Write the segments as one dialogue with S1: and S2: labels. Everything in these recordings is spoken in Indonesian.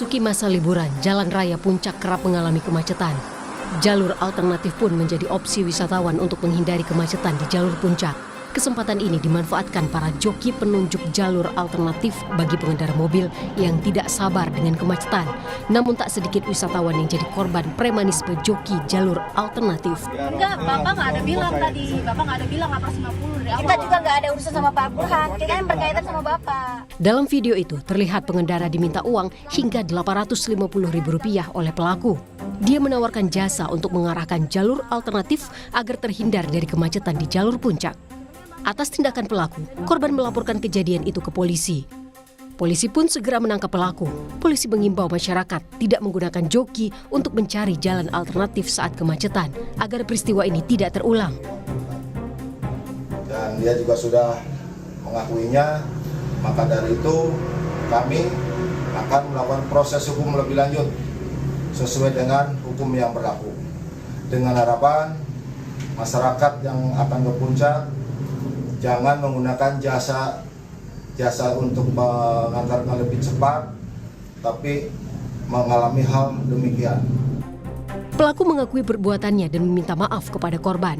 S1: Memasuki masa liburan, Jalan Raya Puncak kerap mengalami kemacetan. Jalur alternatif pun menjadi opsi wisatawan untuk menghindari kemacetan di jalur puncak. Kesempatan ini dimanfaatkan para joki penunjuk jalur alternatif bagi pengendara mobil yang tidak sabar dengan kemacetan. Namun tak sedikit wisatawan yang jadi korban premanisme joki jalur alternatif.
S2: Enggak, Bapak nggak ada bilang tadi. Bapak nggak ada bilang ngapres 50 dari awal.
S3: Kita juga nggak ada urusan sama Pak Burhan, kita yang berkaitan sama Bapak.
S1: Dalam video itu terlihat pengendara diminta uang hingga Rp850.000 oleh pelaku. Dia menawarkan jasa untuk mengarahkan jalur alternatif agar terhindar dari kemacetan di jalur puncak. Atas tindakan pelaku, korban melaporkan kejadian itu ke polisi. Polisi pun segera menangkap pelaku. Polisi mengimbau masyarakat tidak menggunakan joki untuk mencari jalan alternatif saat kemacetan agar peristiwa ini tidak terulang.
S4: Dan dia juga sudah mengakuinya, maka dari itu kami akan melakukan proses hukum lebih lanjut sesuai dengan hukum yang berlaku. Dengan harapan masyarakat yang akan ke puncak jangan menggunakan jasa untuk mengantarkan lebih cepat, tapi mengalami hal demikian.
S1: Pelaku mengakui perbuatannya dan meminta maaf kepada korban.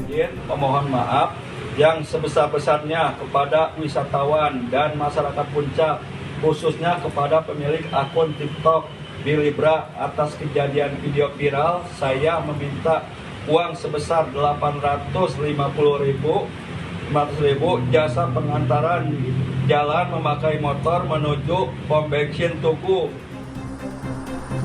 S5: Izin memohon maaf yang sebesar-besarnya kepada wisatawan dan masyarakat puncak, khususnya kepada pemilik akun TikTok Billy Bra atas kejadian video viral. Saya meminta uang sebesar Rp850.000 jasa pengantaran jalan memakai motor menuju pom bensin Tugu.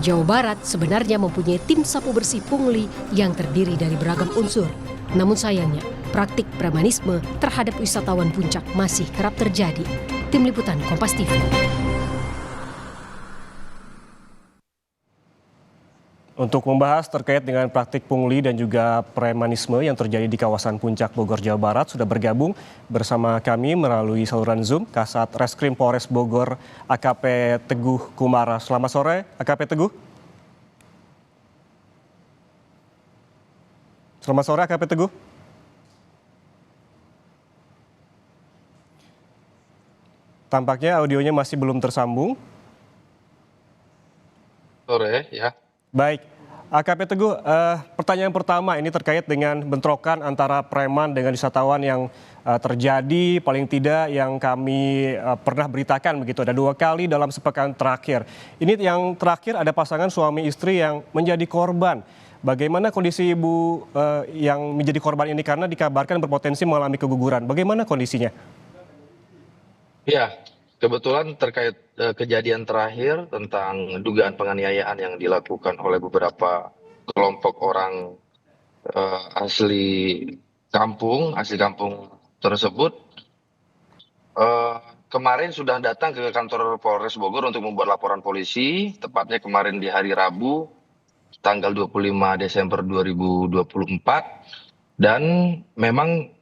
S1: Jawa Barat sebenarnya mempunyai tim sapu bersih pungli yang terdiri dari beragam unsur. Namun sayangnya, praktik premanisme terhadap wisatawan puncak masih kerap terjadi. Tim Liputan Kompas TV.
S6: Untuk membahas terkait dengan praktik pungli dan juga premanisme yang terjadi di kawasan Puncak Bogor, Jawa Barat, sudah bergabung bersama kami melalui saluran Zoom Kasat Reskrim Polres Bogor AKP Teguh Kumara. Selamat sore, AKP Teguh. Selamat sore, AKP Teguh. Tampaknya audionya masih belum tersambung.
S7: Sore, ya.
S6: Baik, AKP Teguh, pertanyaan pertama ini terkait dengan bentrokan antara preman dengan wisatawan yang terjadi paling tidak yang kami pernah beritakan begitu. Ada 2 kali dalam sepekan terakhir. Ini yang terakhir ada pasangan suami istri yang menjadi korban. Bagaimana kondisi ibu yang menjadi korban ini karena dikabarkan berpotensi mengalami keguguran. Bagaimana kondisinya?
S7: Ya, kebetulan terkait kejadian terakhir tentang dugaan penganiayaan yang dilakukan oleh beberapa kelompok orang asli kampung tersebut, kemarin sudah datang ke kantor Polres Bogor untuk membuat laporan polisi, tepatnya kemarin di hari Rabu, tanggal 25 Desember 2024, dan memang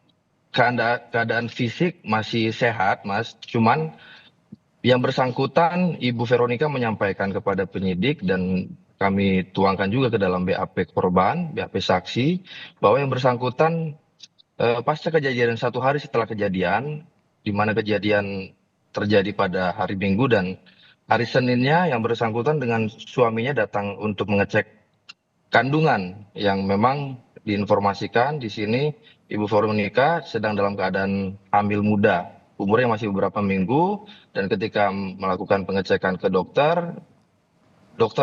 S7: keadaan fisik masih sehat, Mas, cuman yang bersangkutan, Ibu Veronica menyampaikan kepada penyidik dan kami tuangkan juga ke dalam BAP korban, BAP saksi, bahwa yang bersangkutan pasca kejadian 1 hari setelah kejadian, di mana kejadian terjadi pada hari Minggu dan hari Seninnya yang bersangkutan dengan suaminya datang untuk mengecek kandungan yang memang diinformasikan di sini Ibu Veronica sedang dalam keadaan hamil muda. Umurnya masih beberapa minggu, dan ketika melakukan pengecekan ke dokter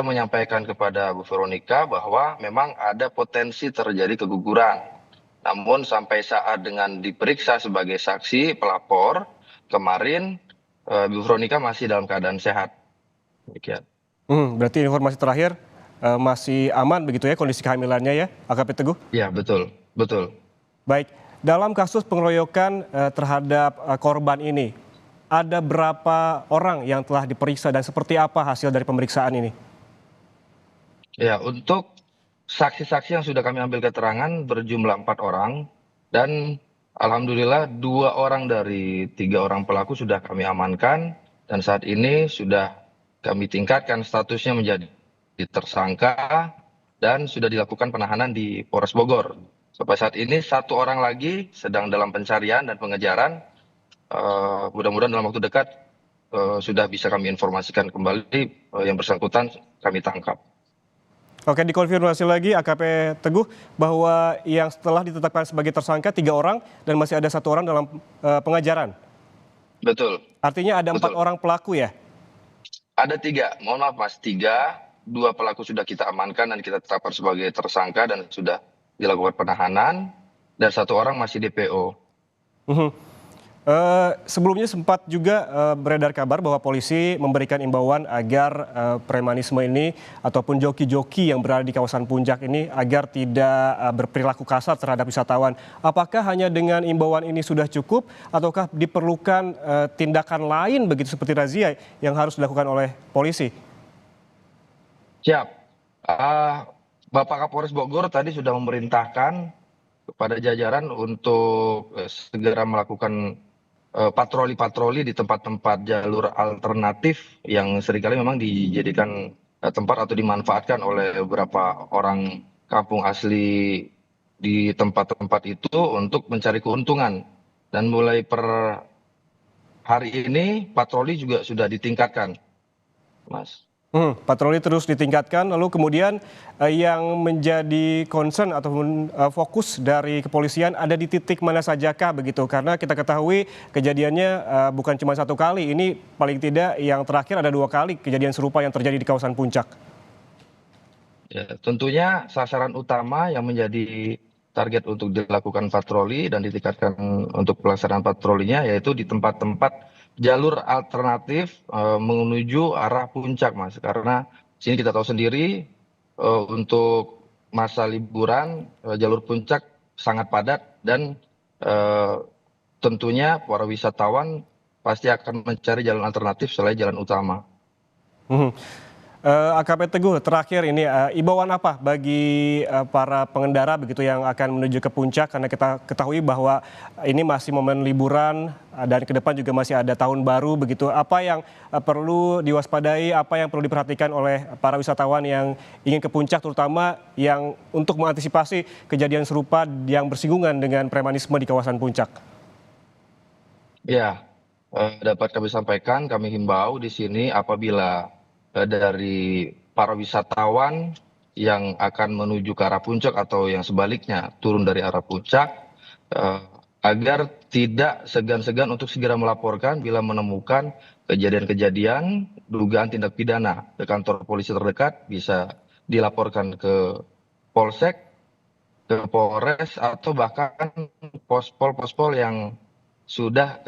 S7: menyampaikan kepada Bu Veronica bahwa memang ada potensi terjadi keguguran. Namun sampai saat dengan diperiksa sebagai saksi pelapor, kemarin Bu Veronica masih dalam keadaan sehat. Demikian.
S6: Berarti informasi terakhir masih aman begitu ya kondisi kehamilannya ya, AKP Teguh?
S7: Ya, betul.
S6: Baik. Dalam kasus pengeroyokan terhadap korban ini, ada berapa orang yang telah diperiksa dan seperti apa hasil dari pemeriksaan ini?
S7: Ya, untuk saksi-saksi yang sudah kami ambil keterangan berjumlah 4 orang, dan alhamdulillah 2 orang dari 3 orang pelaku sudah kami amankan, dan saat ini sudah kami tingkatkan statusnya menjadi tersangka dan sudah dilakukan penahanan di Polres Bogor. Sampai saat ini 1 orang lagi sedang dalam pencarian dan pengejaran. Mudah-mudahan dalam waktu dekat sudah bisa kami informasikan kembali yang bersangkutan kami tangkap.
S6: Oke, dikonfirmasi lagi AKP Teguh bahwa yang setelah ditetapkan sebagai tersangka 3 orang dan masih ada 1 orang dalam pengajaran.
S7: Betul.
S6: Artinya ada 4
S7: Betul.
S6: orang pelaku ya?
S7: Ada 3, mohon maaf Mas, 3, 2 pelaku sudah kita amankan dan kita tetapkan sebagai tersangka dan sudah dilakukan penahanan, dan 1 orang masih DPO.
S6: Sebelumnya sempat juga beredar kabar bahwa polisi memberikan imbauan agar premanisme ini ataupun joki-joki yang berada di kawasan Puncak ini agar tidak berperilaku kasar terhadap wisatawan. Apakah hanya dengan imbauan ini sudah cukup ataukah diperlukan tindakan lain begitu seperti razia yang harus dilakukan oleh polisi?
S7: Siap. Bapak Kapolres Bogor tadi sudah memerintahkan kepada jajaran untuk segera melakukan patroli-patroli di tempat-tempat jalur alternatif yang seringkali memang dijadikan tempat atau dimanfaatkan oleh beberapa orang kampung asli di tempat-tempat itu untuk mencari keuntungan. Dan mulai per hari ini patroli juga sudah ditingkatkan, Mas.
S6: Patroli terus ditingkatkan, lalu kemudian yang menjadi concern ataupun fokus dari kepolisian ada di titik mana sajakah begitu? Karena kita ketahui kejadiannya bukan cuma 1 kali, ini paling tidak yang terakhir ada 2 kali kejadian serupa yang terjadi di kawasan Puncak.
S7: Ya, tentunya sasaran utama yang menjadi target untuk dilakukan patroli dan ditingkatkan untuk pelaksanaan patrolinya yaitu di tempat-tempat jalur alternatif menuju arah Puncak, Mas. Karena sini kita tahu sendiri untuk masa liburan jalur Puncak sangat padat dan tentunya para wisatawan pasti akan mencari jalan alternatif selain jalan utama.
S6: AKP Teguh, terakhir ini imbauan apa bagi para pengendara begitu yang akan menuju ke Puncak, karena kita ketahui bahwa ini masih momen liburan dan ke depan juga masih ada tahun baru begitu. Apa yang perlu diwaspadai, apa yang perlu diperhatikan oleh para wisatawan yang ingin ke Puncak, terutama yang untuk mengantisipasi kejadian serupa yang bersinggungan dengan premanisme di kawasan Puncak?
S7: Ya, dapat kami sampaikan, kami himbau di sini apabila dari para wisatawan yang akan menuju ke arah Puncak atau yang sebaliknya turun dari arah Puncak, agar tidak segan-segan untuk segera melaporkan bila menemukan kejadian-kejadian dugaan tindak pidana ke kantor polisi terdekat, bisa dilaporkan ke Polsek, ke Polres, atau bahkan pospol-pospol yang sudah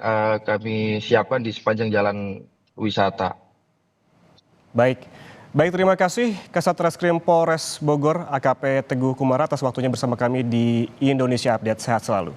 S7: kami siapkan di sepanjang jalan wisata.
S6: Baik, terima kasih Kasat Reskrim Polres Bogor AKP Teguh Kumara atas waktunya bersama kami di Indonesia Update. Sehat selalu.